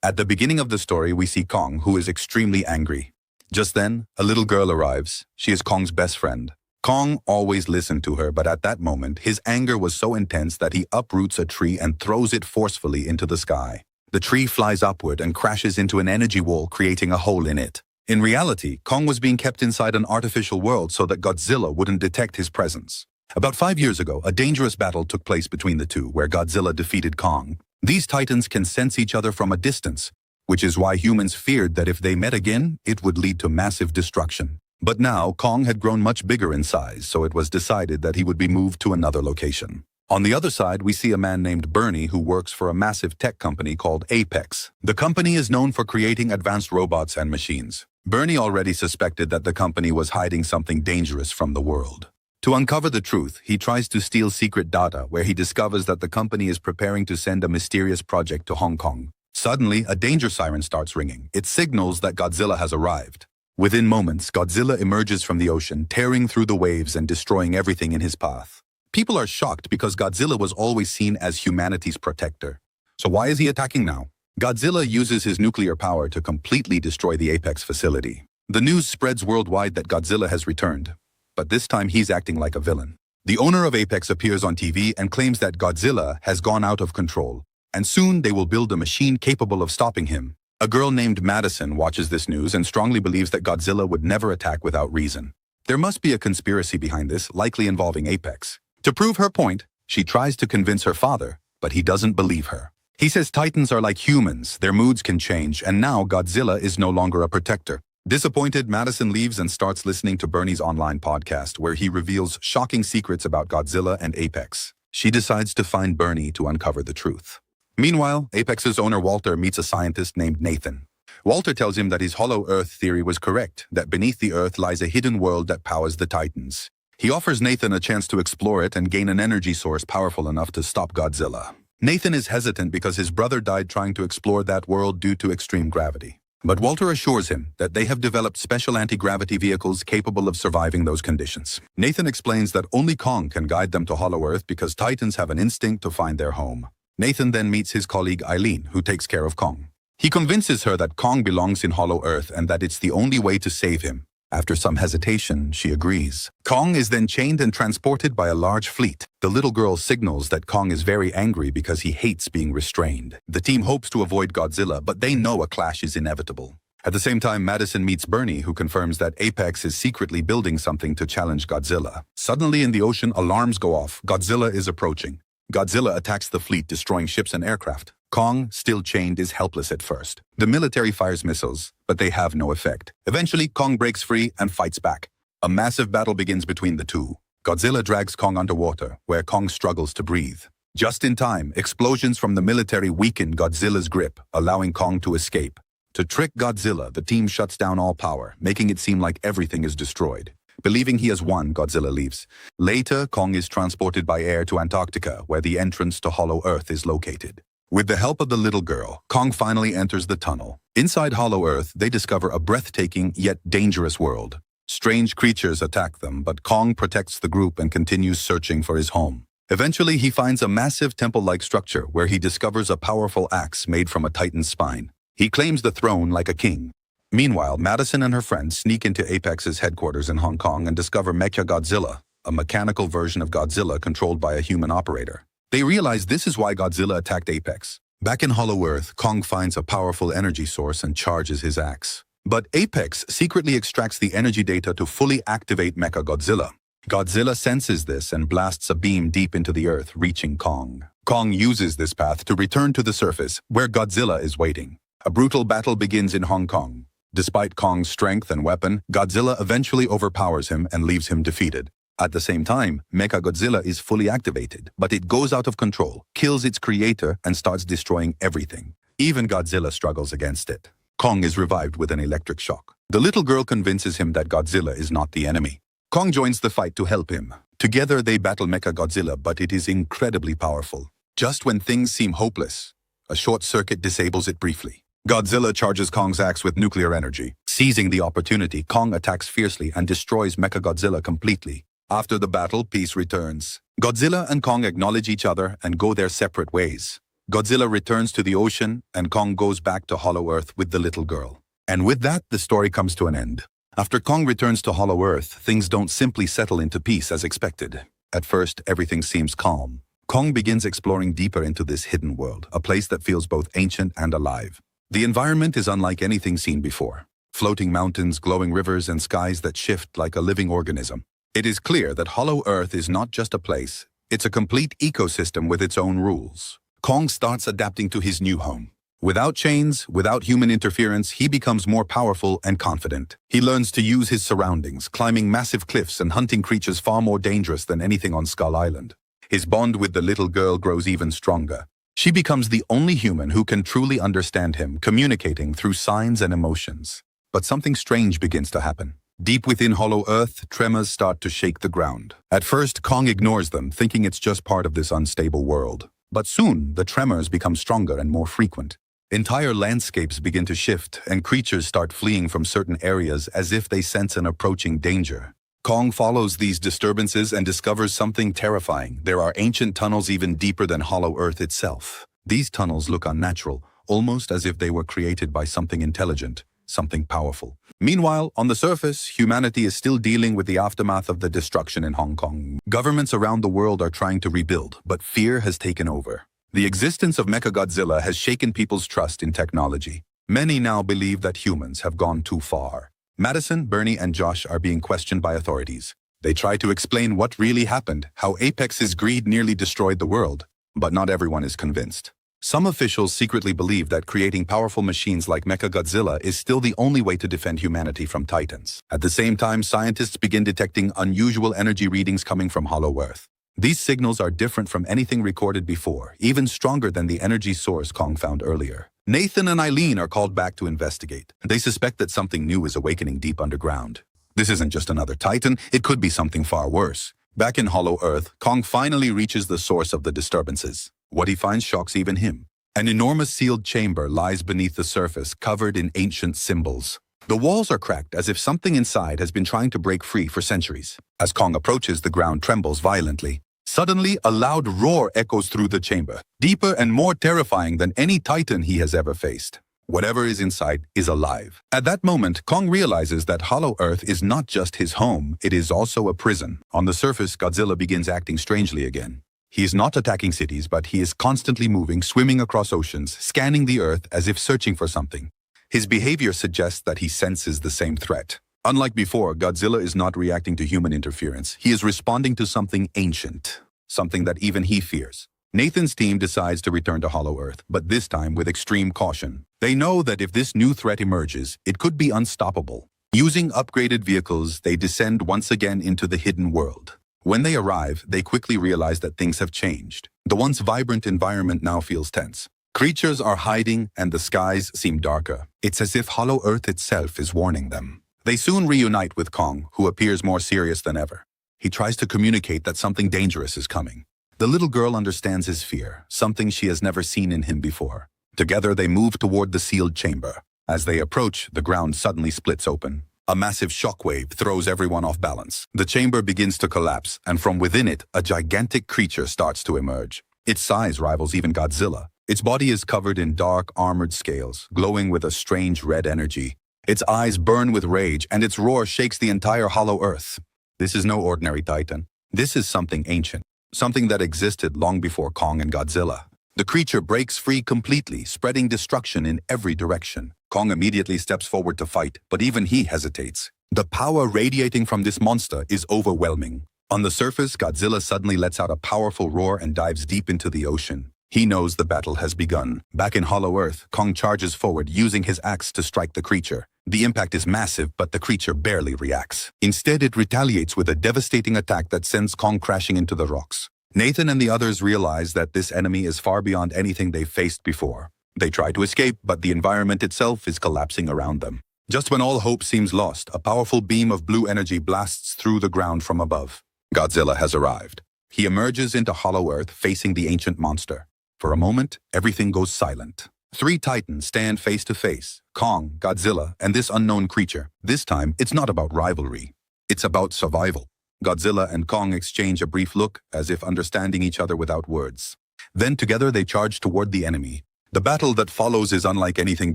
At the beginning of the story, we see Kong, who is extremely angry. Just then, a little girl arrives. She is Kong's best friend. Kong always listened to her, but at that moment, his anger was so intense that he uproots a tree and throws it forcefully into the sky. The tree flies upward and crashes into an energy wall, creating a hole in it. In reality, Kong was being kept inside an artificial world so that Godzilla wouldn't detect his presence. About 5 years ago, a dangerous battle took place between the two, where Godzilla defeated Kong. These titans can sense each other from a distance, which is why humans feared that if they met again, it would lead to massive destruction. But now, Kong had grown much bigger in size, so it was decided that he would be moved to another location. On the other side, we see a man named Bernie who works for a massive tech company called Apex. The company is known for creating advanced robots and machines. Bernie already suspected that the company was hiding something dangerous from the world. To uncover the truth, he tries to steal secret data, where he discovers that the company is preparing to send a mysterious project to Hong Kong. Suddenly, a danger siren starts ringing. It signals that Godzilla has arrived. Within moments, Godzilla emerges from the ocean, tearing through the waves and destroying everything in his path. People are shocked because Godzilla was always seen as humanity's protector. So why is he attacking now? Godzilla uses his nuclear power to completely destroy the Apex facility. The news spreads worldwide that Godzilla has returned, but this time he's acting like a villain. The owner of Apex appears on TV and claims that Godzilla has gone out of control, and soon they will build a machine capable of stopping him. A girl named Madison watches this news and strongly believes that Godzilla would never attack without reason. There must be a conspiracy behind this, likely involving Apex. To prove her point, she tries to convince her father, but he doesn't believe her. He says titans are like humans, their moods can change, and now Godzilla is no longer a protector. Disappointed, Madison leaves and starts listening to Bernie's online podcast, where he reveals shocking secrets about Godzilla and Apex. She decides to find Bernie to uncover the truth. Meanwhile, Apex's owner Walter meets a scientist named Nathan. Walter tells him that his hollow Earth theory was correct, that beneath the Earth lies a hidden world that powers the titans. He offers Nathan a chance to explore it and gain an energy source powerful enough to stop Godzilla. Nathan is hesitant because his brother died trying to explore that world due to extreme gravity. But Walter assures him that they have developed special anti-gravity vehicles capable of surviving those conditions. Nathan explains that only Kong can guide them to Hollow Earth because titans have an instinct to find their home. Nathan then meets his colleague Eileen, who takes care of Kong. He convinces her that Kong belongs in Hollow Earth and that it's the only way to save him. After some hesitation, she agrees. Kong is then chained and transported by a large fleet. The little girl signals that Kong is very angry because he hates being restrained. The team hopes to avoid Godzilla, but they know a clash is inevitable. At the same time, Madison meets Bernie, who confirms that Apex is secretly building something to challenge Godzilla. Suddenly in the ocean, alarms go off. Godzilla is approaching. Godzilla attacks the fleet, destroying ships and aircraft. Kong, still chained, is helpless at first. The military fires missiles, but they have no effect. Eventually, Kong breaks free and fights back. A massive battle begins between the two. Godzilla drags Kong underwater, where Kong struggles to breathe. Just in time, explosions from the military weaken Godzilla's grip, allowing Kong to escape. To trick Godzilla, the team shuts down all power, making it seem like everything is destroyed. Believing he has won, Godzilla leaves. Later, Kong is transported by air to Antarctica, where the entrance to Hollow Earth is located. With the help of the little girl, Kong finally enters the tunnel. Inside Hollow Earth, they discover a breathtaking yet dangerous world. Strange creatures attack them, but Kong protects the group and continues searching for his home. Eventually, he finds a massive temple-like structure where he discovers a powerful axe made from a titan's spine. He claims the throne like a king. Meanwhile, Madison and her friends sneak into Apex's headquarters in Hong Kong and discover Mechagodzilla, a mechanical version of Godzilla controlled by a human operator. They realize this is why Godzilla attacked Apex. Back in Hollow Earth, Kong finds a powerful energy source and charges his axe. But Apex secretly extracts the energy data to fully activate Mechagodzilla. Godzilla senses this and blasts a beam deep into the earth, reaching Kong. Kong uses this path to return to the surface, where Godzilla is waiting. A brutal battle begins in Hong Kong. Despite Kong's strength and weapon, Godzilla eventually overpowers him and leaves him defeated. At the same time, Mechagodzilla is fully activated, but it goes out of control, kills its creator, and starts destroying everything. Even Godzilla struggles against it. Kong is revived with an electric shock. The little girl convinces him that Godzilla is not the enemy. Kong joins the fight to help him. Together they battle Mechagodzilla, but it is incredibly powerful. Just when things seem hopeless, a short circuit disables it briefly. Godzilla charges Kong's axe with nuclear energy. Seizing the opportunity, Kong attacks fiercely and destroys Mechagodzilla completely. After the battle, peace returns. Godzilla and Kong acknowledge each other and go their separate ways. Godzilla returns to the ocean, and Kong goes back to Hollow Earth with the little girl. And with that, the story comes to an end. After Kong returns to Hollow Earth, things don't simply settle into peace as expected. At first, everything seems calm. Kong begins exploring deeper into this hidden world, a place that feels both ancient and alive. The environment is unlike anything seen before. Floating mountains, glowing rivers, and skies that shift like a living organism. It is clear that Hollow Earth is not just a place, it's a complete ecosystem with its own rules. Kong starts adapting to his new home. Without chains, without human interference, he becomes more powerful and confident. He learns to use his surroundings, climbing massive cliffs and hunting creatures far more dangerous than anything on Skull Island. His bond with the little girl grows even stronger. She becomes the only human who can truly understand him, communicating through signs and emotions. But something strange begins to happen. Deep within Hollow Earth, tremors start to shake the ground. At first, Kong ignores them, thinking it's just part of this unstable world. But soon, the tremors become stronger and more frequent. Entire landscapes begin to shift, and creatures start fleeing from certain areas as if they sense an approaching danger. Kong follows these disturbances and discovers something terrifying. There are ancient tunnels even deeper than Hollow Earth itself. These tunnels look unnatural, almost as if they were created by something intelligent, something powerful. Meanwhile, on the surface, humanity is still dealing with the aftermath of the destruction in Hong Kong. Governments around the world are trying to rebuild, but fear has taken over. The existence of Mechagodzilla has shaken people's trust in technology. Many now believe that humans have gone too far. Madison, Bernie, and Josh are being questioned by authorities. They try to explain what really happened, how Apex's greed nearly destroyed the world, but not everyone is convinced. Some officials secretly believe that creating powerful machines like Mechagodzilla is still the only way to defend humanity from Titans. At the same time, scientists begin detecting unusual energy readings coming from Hollow Earth. These signals are different from anything recorded before, even stronger than the energy source Kong found earlier. Nathan and Eileen are called back to investigate. They suspect that something new is awakening deep underground. This isn't just another Titan, it could be something far worse. Back in Hollow Earth, Kong finally reaches the source of the disturbances. What he finds shocks even him. An enormous sealed chamber lies beneath the surface, covered in ancient symbols. The walls are cracked as if something inside has been trying to break free for centuries. As Kong approaches, the ground trembles violently. Suddenly, a loud roar echoes through the chamber, deeper and more terrifying than any Titan he has ever faced. Whatever is inside is alive. At that moment, Kong realizes that Hollow Earth is not just his home, it is also a prison. On the surface, Godzilla begins acting strangely again. He is not attacking cities, but he is constantly moving, swimming across oceans, scanning the Earth as if searching for something. His behavior suggests that he senses the same threat. Unlike before, Godzilla is not reacting to human interference. He is responding to something ancient, something that even he fears. Nathan's team decides to return to Hollow Earth, but this time with extreme caution. They know that if this new threat emerges, it could be unstoppable. Using upgraded vehicles, they descend once again into the hidden world. When they arrive, they quickly realize that things have changed. The once vibrant environment now feels tense. Creatures are hiding and the skies seem darker. It's as if Hollow Earth itself is warning them. They soon reunite with Kong, who appears more serious than ever. He tries to communicate that something dangerous is coming. The little girl understands his fear, something she has never seen in him before. Together they move toward the sealed chamber. As they approach, the ground suddenly splits open. A massive shockwave throws everyone off balance. The chamber begins to collapse, and from within it, a gigantic creature starts to emerge. Its size rivals even Godzilla. Its body is covered in dark, armored scales, glowing with a strange red energy. Its eyes burn with rage, and its roar shakes the entire Hollow Earth. This is no ordinary Titan. This is something ancient, something that existed long before Kong and Godzilla. The creature breaks free completely, spreading destruction in every direction. Kong immediately steps forward to fight, but even he hesitates. The power radiating from this monster is overwhelming. On the surface, Godzilla suddenly lets out a powerful roar and dives deep into the ocean. He knows the battle has begun. Back in Hollow Earth, Kong charges forward, using his axe to strike the creature. The impact is massive, but the creature barely reacts. Instead, it retaliates with a devastating attack that sends Kong crashing into the rocks. Nathan and the others realize that this enemy is far beyond anything they've faced before. They try to escape, but the environment itself is collapsing around them. Just when all hope seems lost, a powerful beam of blue energy blasts through the ground from above. Godzilla has arrived. He emerges into Hollow Earth, facing the ancient monster. For a moment, everything goes silent. Three Titans stand face to face, Kong, Godzilla, and this unknown creature. This time, it's not about rivalry. It's about survival. Godzilla and Kong exchange a brief look, as if understanding each other without words. Then together they charge toward the enemy. The battle that follows is unlike anything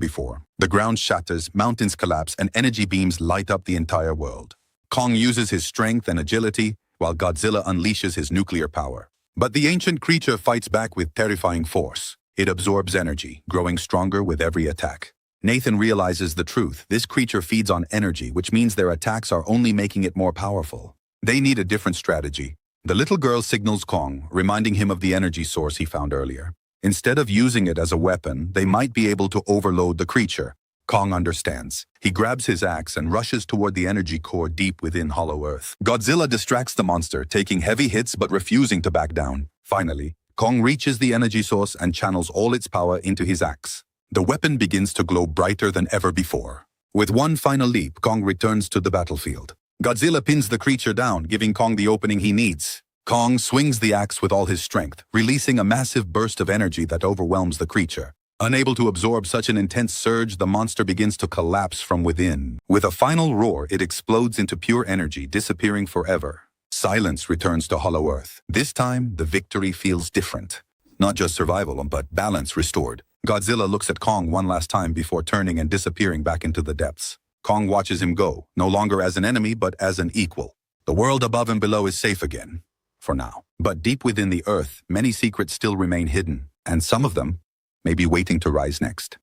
before. The ground shatters, mountains collapse, and energy beams light up the entire world. Kong uses his strength and agility, while Godzilla unleashes his nuclear power. But the ancient creature fights back with terrifying force. It absorbs energy, growing stronger with every attack. Nathan realizes the truth. This creature feeds on energy, which means their attacks are only making it more powerful. They need a different strategy. The little girl signals Kong, reminding him of the energy source he found earlier. Instead of using it as a weapon, they might be able to overload the creature. Kong understands. He grabs his axe and rushes toward the energy core deep within Hollow Earth. Godzilla distracts the monster, taking heavy hits but refusing to back down. Finally, Kong reaches the energy source and channels all its power into his axe. The weapon begins to glow brighter than ever before. With one final leap, Kong returns to the battlefield. Godzilla pins the creature down, giving Kong the opening he needs. Kong swings the axe with all his strength, releasing a massive burst of energy that overwhelms the creature. Unable to absorb such an intense surge, the monster begins to collapse from within. With a final roar, it explodes into pure energy, disappearing forever. Silence returns to Hollow Earth. This time, the victory feels different. Not just survival, but balance restored. Godzilla looks at Kong one last time before turning and disappearing back into the depths. Kong watches him go, no longer as an enemy, but as an equal. The world above and below is safe again. For now. But deep within the Earth, many secrets still remain hidden, and some of them may be waiting to rise next.